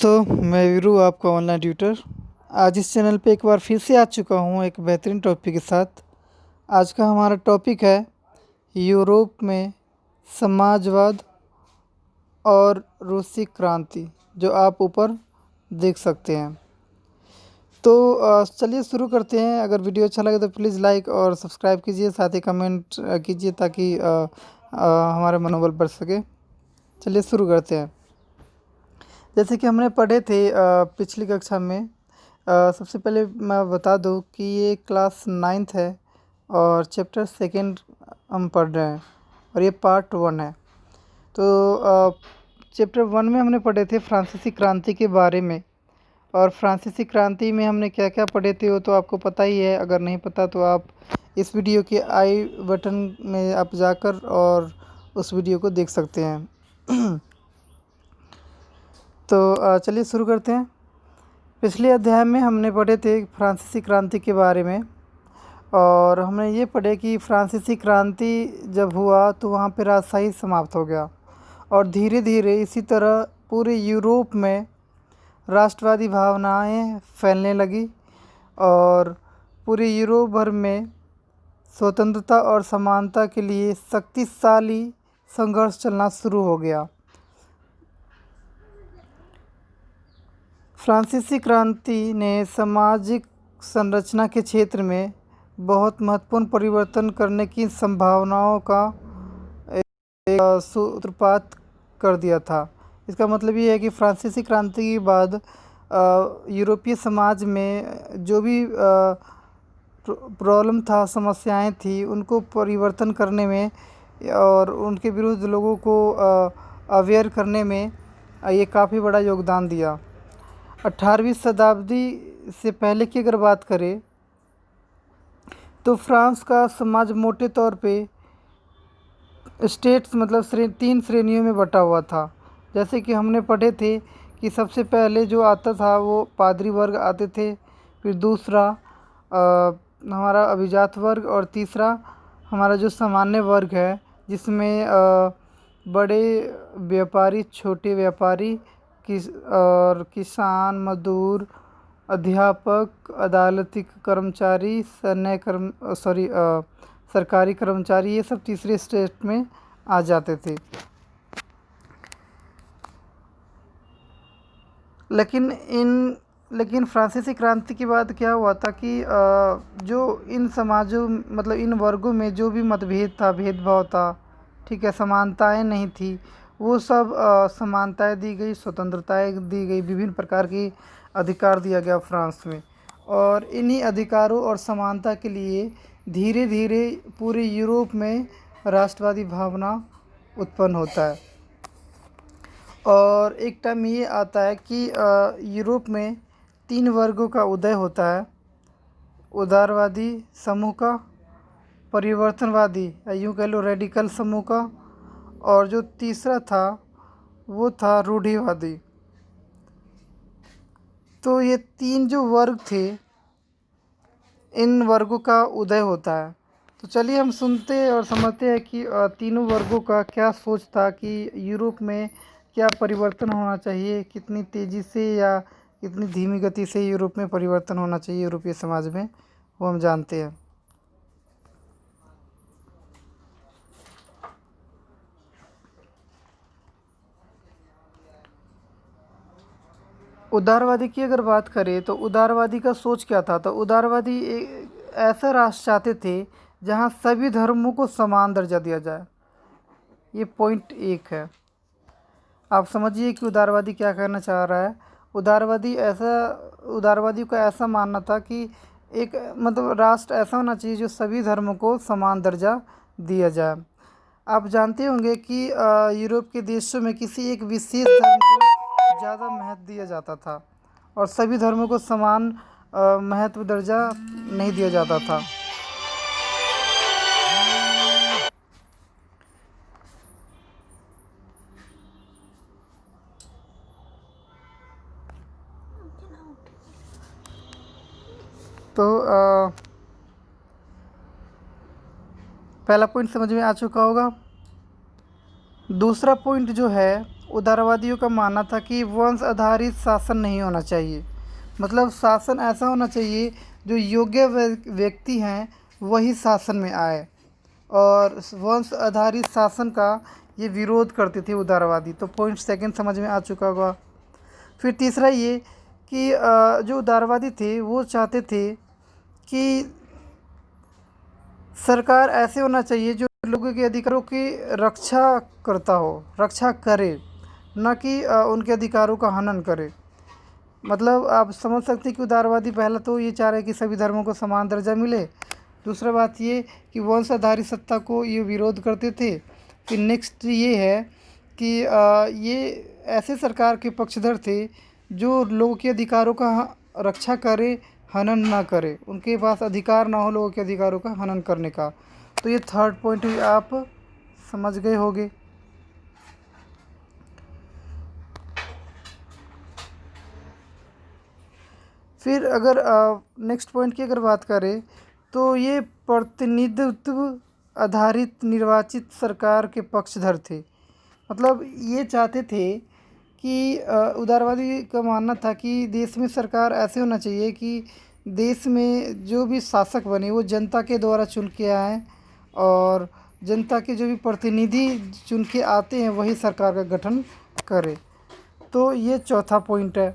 दोस्तों, मैं वीरू आपका ऑनलाइन ट्यूटर। आज इस चैनल पे एक बार फिर से आ चुका हूँ एक बेहतरीन टॉपिक के साथ। आज का हमारा टॉपिक है यूरोप में समाजवाद और रूसी क्रांति, जो आप ऊपर देख सकते हैं। तो चलिए शुरू करते हैं। अगर वीडियो अच्छा लगे तो प्लीज़ लाइक और सब्सक्राइब कीजिए, साथ ही कमेंट कीजिए ताकि हमारा मनोबल बढ़ सके। चलिए शुरू करते हैं। जैसे कि हमने पढ़े थे पिछली कक्षा में। सबसे पहले मैं बता दूं कि ये क्लास 9th है और चैप्टर 2 हम पढ़ रहे हैं और ये पार्ट 1 है। तो चैप्टर 1 में हमने पढ़े थे फ्रांसीसी क्रांति के बारे में, और फ्रांसीसी क्रांति में हमने क्या क्या पढ़े थे वो तो आपको पता ही है। अगर नहीं पता तो आप इस वीडियो के आई बटन में आप जाकर और उस वीडियो को देख सकते हैं। तो चलिए शुरू करते हैं। पिछले अध्याय में हमने पढ़े थे फ्रांसीसी क्रांति के बारे में, और हमने ये पढ़े कि फ्रांसीसी क्रांति जब हुआ तो वहाँ पे राजशाही समाप्त हो गया, और धीरे धीरे इसी तरह पूरे यूरोप में राष्ट्रवादी भावनाएं फैलने लगी और पूरे यूरोप भर में स्वतंत्रता और समानता के लिए शक्तिशाली संघर्ष चलना शुरू हो गया। फ्रांसीसी क्रांति ने सामाजिक संरचना के क्षेत्र में बहुत महत्वपूर्ण परिवर्तन करने की संभावनाओं का सूत्रपात कर दिया था। इसका मतलब ये है कि फ्रांसीसी क्रांति के बाद यूरोपीय समाज में जो भी प्रॉब्लम था, समस्याएं थी, उनको परिवर्तन करने में और उनके विरुद्ध लोगों को अवेयर करने में ये काफ़ी बड़ा योगदान दिया। 18वीं शताब्दी से पहले की अगर बात करें तो फ्रांस का समाज मोटे तौर पे स्टेट्स मतलब 3 श्रेणियों में बटा हुआ था। जैसे कि हमने पढ़े थे कि सबसे पहले जो आता था वो पादरी वर्ग आते थे, फिर दूसरा हमारा अभिजात वर्ग, और तीसरा हमारा जो सामान्य वर्ग है, जिसमें बड़े व्यापारी, छोटे व्यापारी, और किसान, मजदूर, अध्यापक, अदालती कर्मचारी, सरकारी कर्मचारी, ये सब तीसरे स्टेट में आ जाते थे। लेकिन फ्रांसीसी क्रांति के बाद क्या हुआ था कि जो इन समाजों मतलब इन वर्गों में जो भी मतभेद था, भेदभाव था, ठीक है, समानताएं नहीं थी, वो सब समानताएं दी गई, स्वतंत्रताएं दी गई, विभिन्न प्रकार की अधिकार दिया गया फ्रांस में। और इन्हीं अधिकारों और समानता के लिए धीरे धीरे पूरे यूरोप में राष्ट्रवादी भावना उत्पन्न होता है। और एक टाइम ये आता है कि यूरोप में 3 वर्गों का उदय होता है: उदारवादी समूह का, परिवर्तनवादी यूँ कह लो रेडिकल समूह का, और जो तीसरा था वो था रूढ़िवादी। तो ये 3 जो वर्ग थे, इन वर्गों का उदय होता है। तो चलिए हम सुनते और समझते हैं कि तीनों वर्गों का क्या सोच था कि यूरोप में क्या परिवर्तन होना चाहिए, कितनी तेज़ी से या कितनी धीमी गति से यूरोप में परिवर्तन होना चाहिए यूरोपीय समाज में, वो हम जानते हैं। उदारवादी की अगर बात करें तो उदारवादी का सोच क्या था? तो उदारवादी ऐसा राष्ट्र चाहते थे जहां सभी धर्मों को समान दर्जा दिया जाए। ये पॉइंट 1 है। आप समझिए कि उदारवादी क्या कहना चाह रहा है। उदारवादी का ऐसा मानना था कि एक मतलब राष्ट्र ऐसा होना चाहिए जो सभी धर्मों को समान दर्जा दिया जाए। आप जानते होंगे कि यूरोप के देशों में किसी एक विशेष धर्म को ज़्यादा महत्व दिया जाता था और सभी धर्मों को समान महत्व दर्जा नहीं दिया जाता था। तो पहला पॉइंट समझ में आ चुका होगा। दूसरा पॉइंट जो है उदारवादियों का मानना था कि वंश आधारित शासन नहीं होना चाहिए, मतलब शासन ऐसा होना चाहिए जो योग्य व्यक्ति हैं वही शासन में आए, और वंश आधारित शासन का ये विरोध करते थे उदारवादी। तो पॉइंट सेकंड समझ में आ चुका होगा। फिर तीसरा ये कि जो उदारवादी थे वो चाहते थे कि सरकार ऐसे होना चाहिए जो लोगों के अधिकारों की रक्षा करता हो, रक्षा करे, न कि उनके अधिकारों का हनन करे। मतलब आप समझ सकते हैं कि उदारवादी पहला तो ये चाह रहे हैं कि सभी धर्मों को समान दर्जा मिले। दूसरा बात ये कि वंश आधारित सत्ता को ये विरोध करते थे। फिर नेक्स्ट ये है कि ये ऐसे सरकार के पक्षधर थे जो लोगों के अधिकारों का रक्षा करे, हनन ना करे, उनके पास अधिकार ना हो लोगों के अधिकारों का हनन करने का। तो ये थर्ड पॉइंट भी आप समझ गए होंगे। फिर अगर नेक्स्ट पॉइंट की अगर बात करें तो ये प्रतिनिधित्व आधारित निर्वाचित सरकार के पक्षधर थे। मतलब ये चाहते थे कि उदारवादी का मानना था कि देश में सरकार ऐसे होना चाहिए कि देश में जो भी शासक बने वो जनता के द्वारा चुन के आए, और जनता के जो भी प्रतिनिधि चुन के आते हैं वही सरकार का गठन करे। तो ये चौथा पॉइंट है।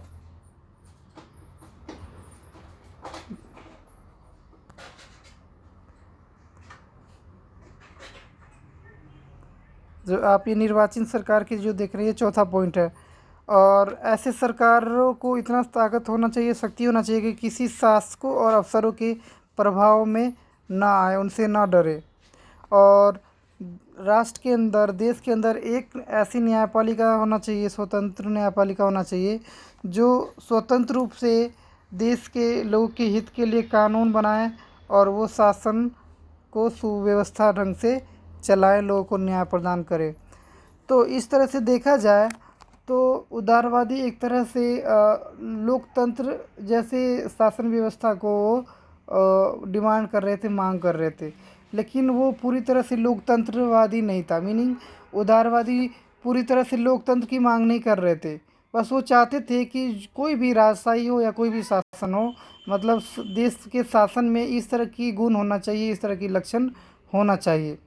जो आप ये निर्वाचित सरकार की जो देख रहे हैं, चौथा पॉइंट है। और ऐसे सरकारों को इतना ताकत होना चाहिए, शक्ति होना चाहिए कि किसी शासकों और अफसरों के प्रभाव में ना आए, उनसे ना डरे। और राष्ट्र के अंदर, देश के अंदर एक ऐसी न्यायपालिका होना चाहिए, स्वतंत्र न्यायपालिका होना चाहिए जो स्वतंत्र रूप से देश के लोगों के हित के लिए कानून बनाए और वो शासन को सुव्यवस्था ढंग से चलाए, लोगों को न्याय प्रदान करे। तो इस तरह से देखा जाए तो उदारवादी एक तरह से लोकतंत्र जैसे शासन व्यवस्था को डिमांड कर रहे थे, मांग कर रहे थे, लेकिन वो पूरी तरह से लोकतंत्रवादी नहीं था। मीनिंग उदारवादी पूरी तरह से लोकतंत्र की मांग नहीं कर रहे थे, बस वो चाहते थे कि कोई भी राजशाही हो या कोई भी शासन हो, मतलब देश के शासन में इस तरह की गुण होना चाहिए, इस तरह की लक्षण होना चाहिए।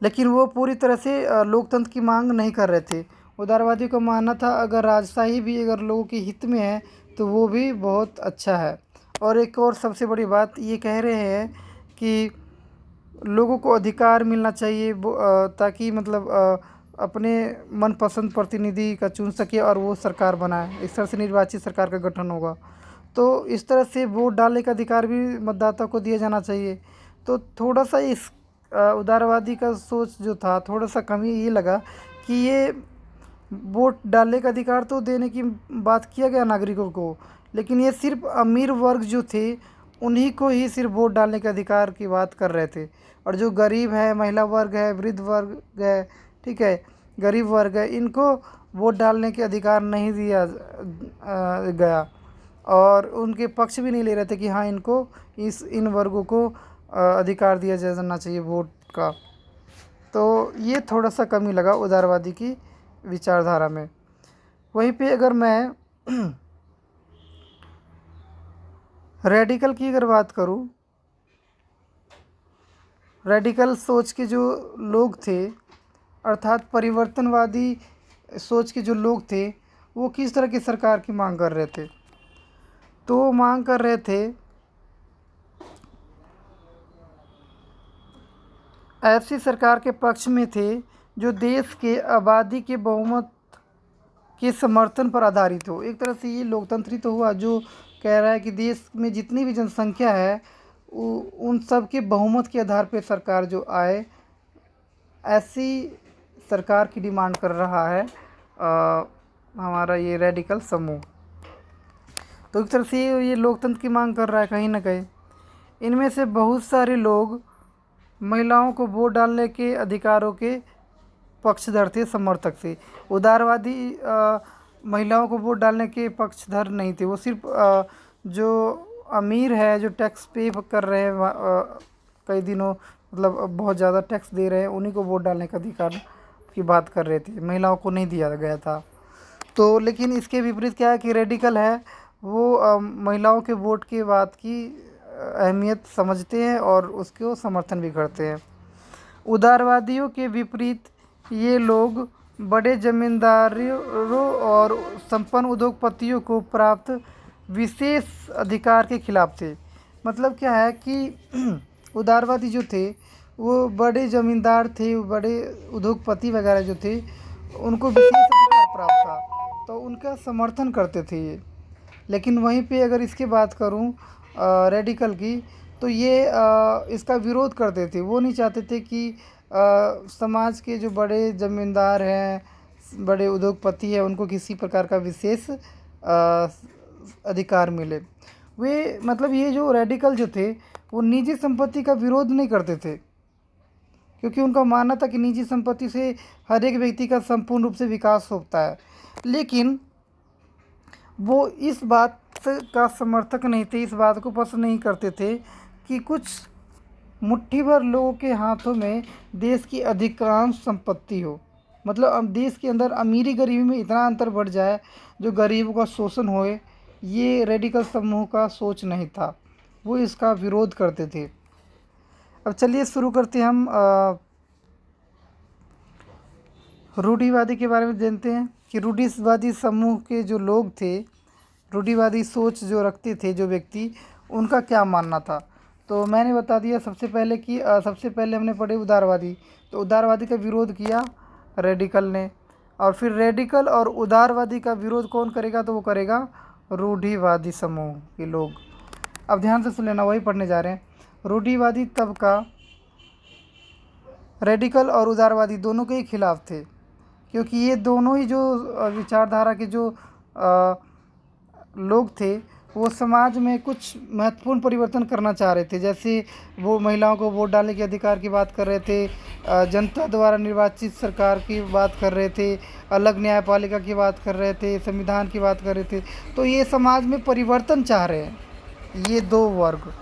लेकिन वो पूरी तरह से लोकतंत्र की मांग नहीं कर रहे थे। उदारवादियों का मानना था अगर राजशाही भी अगर लोगों के हित में है तो वो भी बहुत अच्छा है। और एक और सबसे बड़ी बात ये कह रहे हैं कि लोगों को अधिकार मिलना चाहिए ताकि मतलब अपने मनपसंद प्रतिनिधि का चुन सके और वो सरकार बनाए। इस तरह से निर्वाचित सरकार का गठन होगा। तो इस तरह से वोट डालने का अधिकार भी मतदाता को दिया जाना चाहिए। तो थोड़ा सा इस उदारवादी का सोच जो था, थोड़ा सा कमी ये लगा कि ये वोट डालने का अधिकार तो देने की बात किया गया नागरिकों को, लेकिन ये सिर्फ अमीर वर्ग जो थे उन्हीं को ही सिर्फ वोट डालने के अधिकार की बात कर रहे थे, और जो गरीब है, महिला वर्ग है, वृद्ध वर्ग है, ठीक है, गरीब वर्ग है, इनको वोट डालने के अधिकार नहीं दिया गया, और उनके पक्ष भी नहीं ले रहे थे कि हाँ इनको इन वर्गों को अधिकार दिया जाना चाहिए वोट का। तो ये थोड़ा सा कमी लगा उदारवादी की विचारधारा में। वहीं पे अगर मैं रेडिकल की अगर बात करूं, रेडिकल सोच के जो लोग थे, अर्थात परिवर्तनवादी सोच के जो लोग थे, वो किस तरह की सरकार की मांग कर रहे थे? तो वो मांग कर रहे थे ऐसी सरकार के पक्ष में थे जो देश के आबादी के बहुमत के समर्थन पर आधारित हो। एक तरह से ये लोकतंत्री तो हुआ, जो कह रहा है कि देश में जितनी भी जनसंख्या है उन सब के बहुमत के आधार पर सरकार जो आए, ऐसी सरकार की डिमांड कर रहा है हमारा ये रेडिकल समूह। तो एक तरह से ये लोकतंत्र की मांग कर रहा है कहीं ना कहीं। इनमें से बहुत सारे लोग महिलाओं को वोट डालने के अधिकारों के पक्षधर थे, समर्थक थे। उदारवादी महिलाओं को वोट डालने के पक्षधर नहीं थे, वो सिर्फ जो अमीर है, जो टैक्स पे कर रहे हैं कई दिनों, मतलब बहुत ज़्यादा टैक्स दे रहे हैं, उन्हीं को वोट डालने का अधिकार की बात कर रहे थे, महिलाओं को नहीं दिया गया था। तो लेकिन इसके विपरीत क्या है कि रेडिकल है वो महिलाओं के वोट की बात की अहमियत समझते हैं और उसको समर्थन भी करते हैं। उदारवादियों के विपरीत ये लोग बड़े जमींदारों और संपन्न उद्योगपतियों को प्राप्त विशेष अधिकार के खिलाफ थे। मतलब क्या है कि उदारवादी जो थे वो बड़े ज़मींदार थे, बड़े उद्योगपति वगैरह जो थे उनको विशेष अधिकार प्राप्त था, तो उनका समर्थन करते थे ये। लेकिन वहीं पे अगर इसकी बात करूं रेडिकल की, तो ये इसका विरोध करते थे। वो नहीं चाहते थे कि समाज के जो बड़े ज़मींदार हैं, बड़े उद्योगपति हैं, उनको किसी प्रकार का विशेष अधिकार मिले। वे मतलब ये जो रेडिकल जो थे वो निजी संपत्ति का विरोध नहीं करते थे, क्योंकि उनका मानना था कि निजी संपत्ति से हर एक व्यक्ति का संपूर्ण रूप से विकास होता है। लेकिन वो इस बात का समर्थक नहीं थे, इस बात को पसंद नहीं करते थे कि कुछ मुट्ठी भर लोगों के हाथों में देश की अधिकांश संपत्ति हो। मतलब अब देश के अंदर अमीरी गरीबी में इतना अंतर बढ़ जाए जो गरीबों का शोषण होए, ये रेडिकल समूह का सोच नहीं था, वो इसका विरोध करते थे। अब चलिए शुरू करते हैं हम रूढ़िवादी के बारे में जानते हैं कि रूढ़िवादी समूह के जो लोग थे, रूढ़िवादी सोच जो रखते थे जो व्यक्ति, उनका क्या मानना था। तो मैंने बता दिया सबसे पहले कि सबसे पहले हमने पढ़े उदारवादी। तो उदारवादी का विरोध किया रेडिकल ने, और फिर रेडिकल और उदारवादी का विरोध कौन करेगा, तो वो करेगा रूढ़िवादी समूह के लोग। अब ध्यान से सुन लेना, वही पढ़ने जा रहे हैं। रूढ़िवादी तबका रेडिकल और उदारवादी दोनों के ही खिलाफ थे, क्योंकि ये दोनों ही जो विचारधारा के जो लोग थे वो समाज में कुछ महत्वपूर्ण परिवर्तन करना चाह रहे थे। जैसे वो महिलाओं को वोट डालने के अधिकार की बात कर रहे थे, जनता द्वारा निर्वाचित सरकार की बात कर रहे थे, अलग न्यायपालिका की बात कर रहे थे, संविधान की बात कर रहे थे। तो ये समाज में परिवर्तन चाह रहे हैं ये दो वर्ग।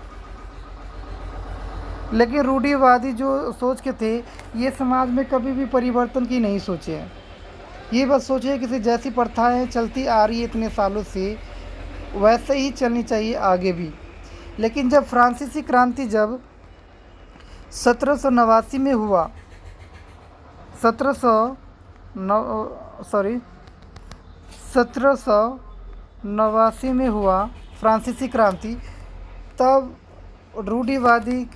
लेकिन रूढ़िवादी जो सोच के थे ये समाज में कभी भी परिवर्तन की नहीं सोचे हैं, ये बस सोचे कि जैसी प्रथाएं चलती आ रही है इतने सालों से वैसे ही चलनी चाहिए आगे भी। लेकिन जब फ्रांसीसी क्रांति जब 1789 में हुआ, 1789 में हुआ फ्रांसीसी क्रांति, तब रूढ़िवादी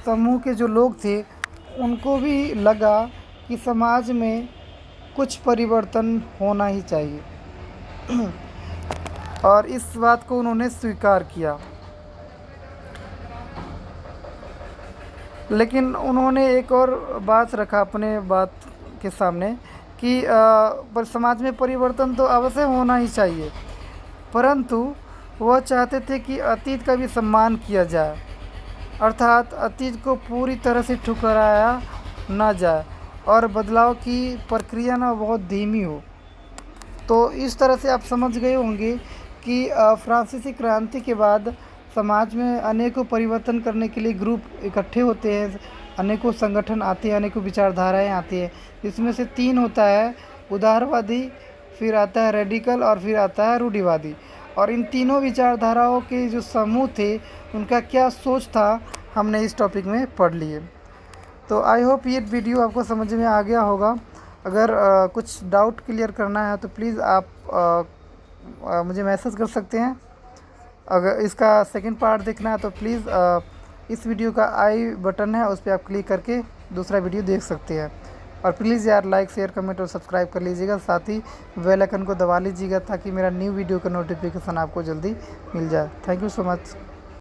समूह के जो लोग थे उनको भी लगा कि समाज में कुछ परिवर्तन होना ही चाहिए और इस बात को उन्होंने स्वीकार किया। लेकिन उन्होंने एक और बात रखा अपने बात के सामने कि पर समाज में परिवर्तन तो अवश्य होना ही चाहिए, परंतु वह चाहते थे कि अतीत का भी सम्मान किया जाए, अर्थात अतीत को पूरी तरह से ठुकराया ना जाए और बदलाव की प्रक्रिया ना बहुत धीमी हो। तो इस तरह से आप समझ गए होंगे कि फ्रांसीसी क्रांति के बाद समाज में अनेकों परिवर्तन करने के लिए ग्रुप इकट्ठे होते हैं, अनेकों संगठन आते हैं, अनेकों विचारधाराएं आती हैं। इसमें से तीन होता है उदारवादी, फिर आता है रेडिकल और फिर आता है रूढ़िवादी। और इन तीनों विचारधाराओं के जो समूह थे उनका क्या सोच था हमने इस टॉपिक में पढ़ लिए। तो आई होप ये वीडियो आपको समझ में आ गया होगा। अगर कुछ डाउट क्लियर करना है तो प्लीज़ आप मुझे मैसेज कर सकते हैं। अगर इसका सेकंड पार्ट देखना है तो प्लीज़ इस वीडियो का आई बटन है उस पर आप क्लिक करके दूसरा वीडियो देख सकते हैं। और प्लीज़ यार लाइक शेयर कमेंट और सब्सक्राइब कर लीजिएगा, साथ ही बेल आइकन को दबा लीजिएगा ताकि मेरा न्यू वीडियो का नोटिफिकेशन आपको जल्दी मिल जाए। Thank you so much.